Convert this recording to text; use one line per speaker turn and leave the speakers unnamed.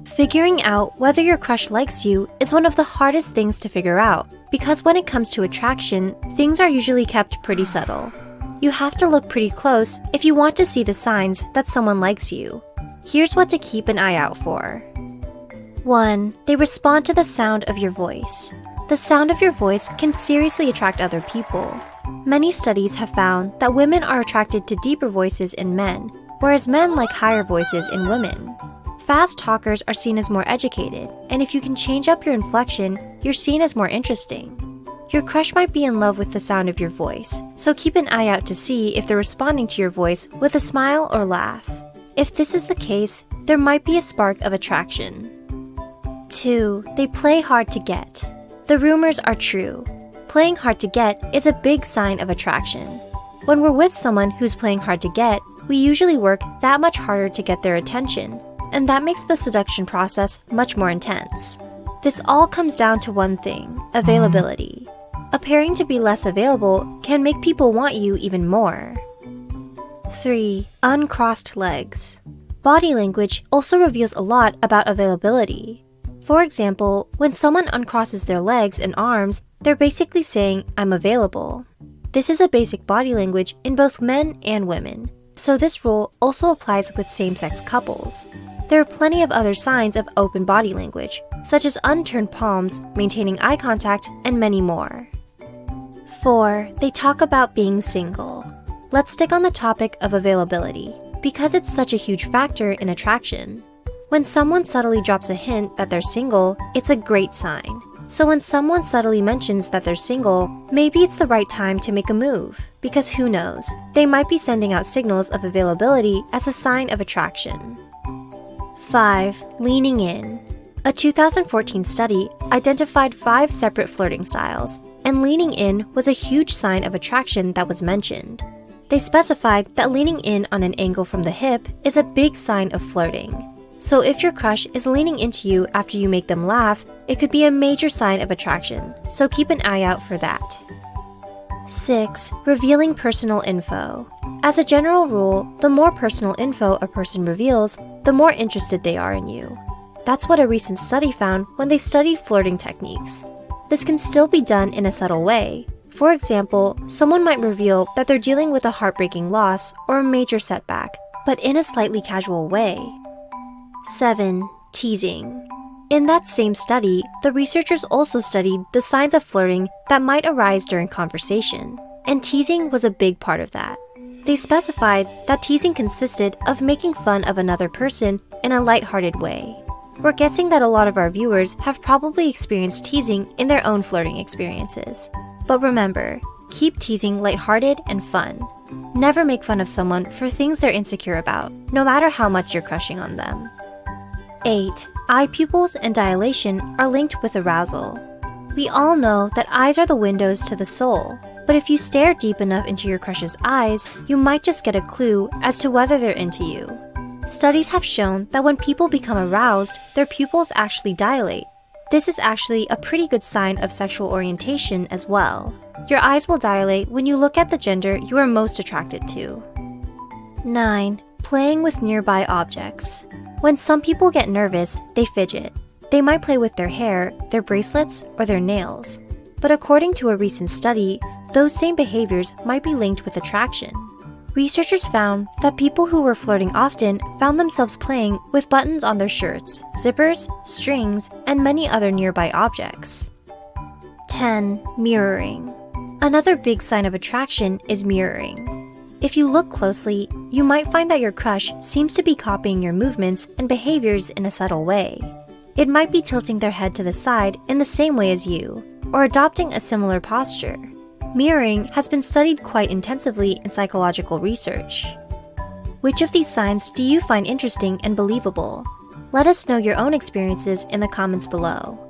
Figuring out whether your crush likes you is one of the hardest things to figure out because when it comes to attraction, things are usually kept pretty subtle. You have to look pretty close if you want to see the signs that someone likes you. Here's what to keep an eye out for. 1. They respond to the sound of your voice. The sound of your voice can seriously attract other people. Many studies have found that women are attracted to deeper voices in men, whereas men like higher voices in women. Fast talkers are seen as more educated, and if you can change up your inflection, you're seen as more interesting. Your crush might be in love with the sound of your voice, so keep an eye out to see if they're responding to your voice with a smile or laugh. If this is the case, there might be a spark of attraction. 2. They play hard to get. The rumors are true. Playing hard to get is a big sign of attraction. When we're with someone who's playing hard to get, we usually work that much harder to get their attention, and that makes the seduction process much more intense. This all comes down to one thing: availability. Appearing to be less available can make people want you even more. 3. Uncrossed legs. Body language also reveals a lot about availability. For example, when someone uncrosses their legs and arms, they're basically saying, "I'm available." This is a basic body language in both men and women, so this rule also applies with same-sex couples. There are plenty of other signs of open body language, such as unturned palms, maintaining eye contact, and many more. 4. They talk about being single. Let's stick on the topic of availability, because it's such a huge factor in attraction. When someone subtly drops a hint that they're single, it's a great sign. So when someone subtly mentions that they're single, maybe it's the right time to make a move, because who knows, they might be sending out signals of availability as a sign of attraction. 5. Leaning in. A 2014 study identified 5 separate flirting styles, and leaning in was a huge sign of attraction that was mentioned. They specified that leaning in on an angle from the hip is a big sign of flirting. So if your crush is leaning into you after you make them laugh, it could be a major sign of attraction, so keep an eye out for that. 6. Revealing personal info. As a general rule, the more personal info a person reveals, the more interested they are in you. That's what a recent study found when they studied flirting techniques. This can still be done in a subtle way. For example, someone might reveal that they're dealing with a heartbreaking loss or a major setback, but in a slightly casual way. 7. Teasing. In that same study, the researchers also studied the signs of flirting that might arise during conversation, and teasing was a big part of that. They specified that teasing consisted of making fun of another person in a lighthearted way. We're guessing that a lot of our viewers have probably experienced teasing in their own flirting experiences. But remember, keep teasing lighthearted and fun. Never make fun of someone for things they're insecure about, no matter how much you're crushing on them. 8. Eye pupils and dilation are linked with arousal. We all know that eyes are the windows to the soul, but if you stare deep enough into your crush's eyes, you might just get a clue as to whether they're into you. Studies have shown that when people become aroused, their pupils actually dilate. This is actually a pretty good sign of sexual orientation as well. Your eyes will dilate when you look at the gender you are most attracted to. 9. Playing with nearby objects. When some people get nervous, they fidget. They might play with their hair, their bracelets, or their nails. But according to a recent study, those same behaviors might be linked with attraction. Researchers found that people who were flirting often found themselves playing with buttons on their shirts, zippers, strings, and many other nearby objects. 10. Mirroring. Another big sign of attraction is mirroring. If you look closely, you might find that your crush seems to be copying your movements and behaviors in a subtle way. It might be tilting their head to the side in the same way as you, or adopting a similar posture. Mirroring has been studied quite intensively in psychological research. Which of these signs do you find interesting and believable? Let us know your own experiences in the comments below.